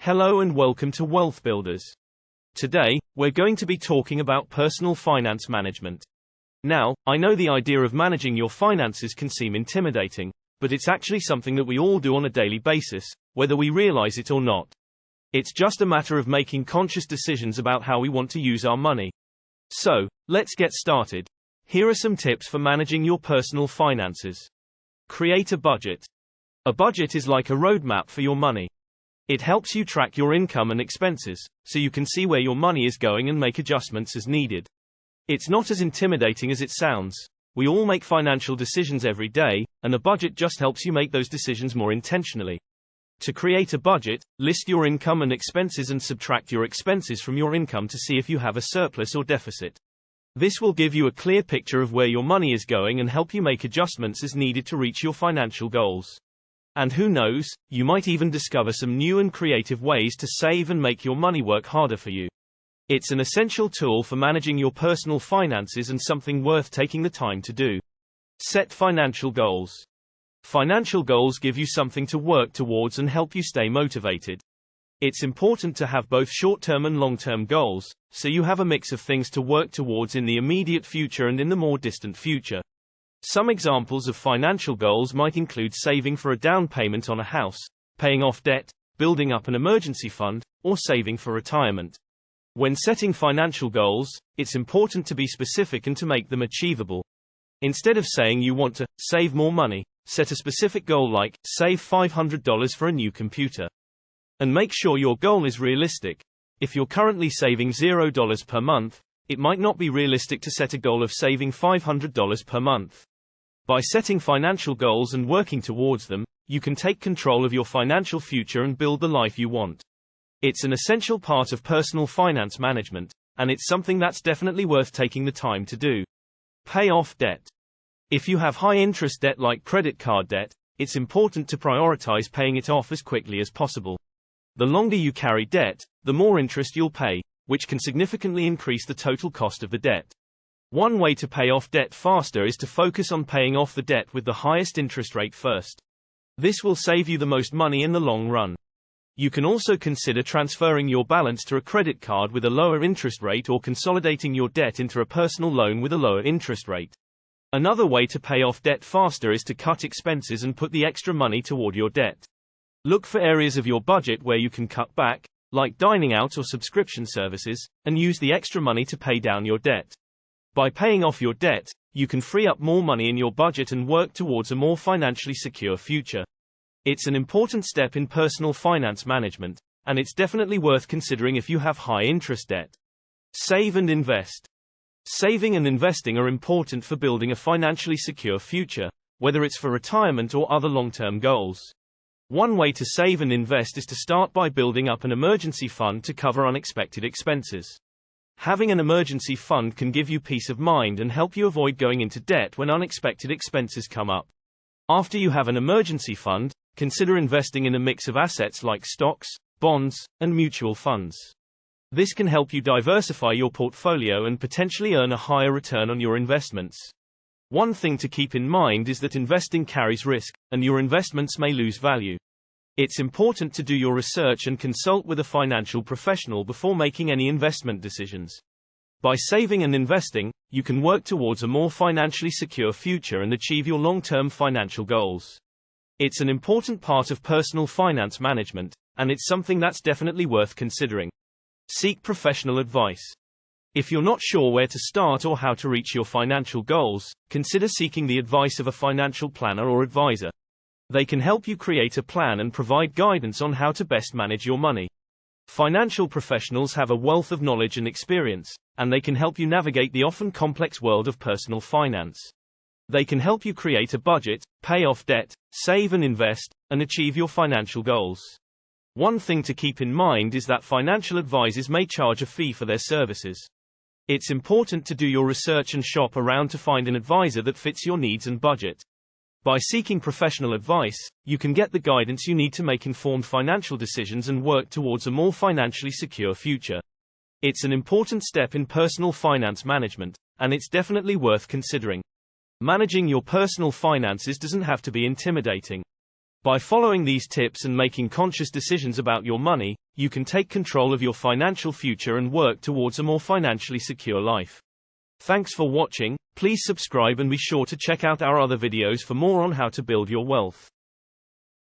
Hello and welcome to Wealth Builders. Today, we're going to be talking about personal finance management. Now, I know the idea of managing your finances can seem intimidating, but it's actually something that we all do on a daily basis, whether we realize it or not. It's just a matter of making conscious decisions about how we want to use our money. So, let's get started. Here are some tips for managing your personal finances. Create a budget. A budget is like a roadmap for your money. It helps you track your income and expenses, so you can see where your money is going and make adjustments as needed. It's not as intimidating as it sounds. We all make financial decisions every day, and a budget just helps you make those decisions more intentionally. To create a budget, list your income and expenses and subtract your expenses from your income to see if you have a surplus or deficit. This will give you a clear picture of where your money is going and help you make adjustments as needed to reach your financial goals. And who knows, you might even discover some new and creative ways to save and make your money work harder for you. It's an essential tool for managing your personal finances and something worth taking the time to do. Set financial goals. Financial goals give you something to work towards and help you stay motivated. It's important to have both short-term and long-term goals, so you have a mix of things to work towards in the immediate future and in the more distant future. Some examples of financial goals might include saving for a down payment on a house, paying off debt, building up an emergency fund, or saving for retirement. When setting financial goals, it's important to be specific and to make them achievable. Instead of saying you want to save more money, set a specific goal like save $500 for a new computer. And make sure your goal is realistic. If you're currently saving $0 per month, it might not be realistic to set a goal of saving $500 per month. By setting financial goals and working towards them, you can take control of your financial future and build the life you want. It's an essential part of personal finance management, and it's something that's definitely worth taking the time to do. Pay off debt. If you have high-interest debt like credit card debt, it's important to prioritize paying it off as quickly as possible. The longer you carry debt, the more interest you'll pay, which can significantly increase the total cost of the debt. One way to pay off debt faster is to focus on paying off the debt with the highest interest rate first. This will save you the most money in the long run. You can also consider transferring your balance to a credit card with a lower interest rate or consolidating your debt into a personal loan with a lower interest rate. Another way to pay off debt faster is to cut expenses and put the extra money toward your debt. Look for areas of your budget where you can cut back, like dining out or subscription services, and use the extra money to pay down your debt. By paying off your debt, you can free up more money in your budget and work towards a more financially secure future. It's an important step in personal finance management, and it's definitely worth considering if you have high-interest debt. Save and invest. Saving and investing are important for building a financially secure future, whether it's for retirement or other long-term goals. One way to save and invest is to start by building up an emergency fund to cover unexpected expenses. Having an emergency fund can give you peace of mind and help you avoid going into debt when unexpected expenses come up. After you have an emergency fund, consider investing in a mix of assets like stocks, bonds, and mutual funds. This can help you diversify your portfolio and potentially earn a higher return on your investments. One thing to keep in mind is that investing carries risk, and your investments may lose value. It's important to do your research and consult with a financial professional before making any investment decisions. By saving and investing, you can work towards a more financially secure future and achieve your long-term financial goals. It's an important part of personal finance management, and it's something that's definitely worth considering. Seek professional advice. If you're not sure where to start or how to reach your financial goals, consider seeking the advice of a financial planner or advisor. They can help you create a plan and provide guidance on how to best manage your money. Financial professionals have a wealth of knowledge and experience, and they can help you navigate the often complex world of personal finance. They can help you create a budget, pay off debt, save and invest, and achieve your financial goals. One thing to keep in mind is that financial advisors may charge a fee for their services. It's important to do your research and shop around to find an advisor that fits your needs and budget. By seeking professional advice, you can get the guidance you need to make informed financial decisions and work towards a more financially secure future. It's an important step in personal finance management, and it's definitely worth considering. Managing your personal finances doesn't have to be intimidating. By following these tips and making conscious decisions about your money, you can take control of your financial future and work towards a more financially secure life. Thanks for watching. Please subscribe and be sure to check out our other videos for more on how to build your wealth.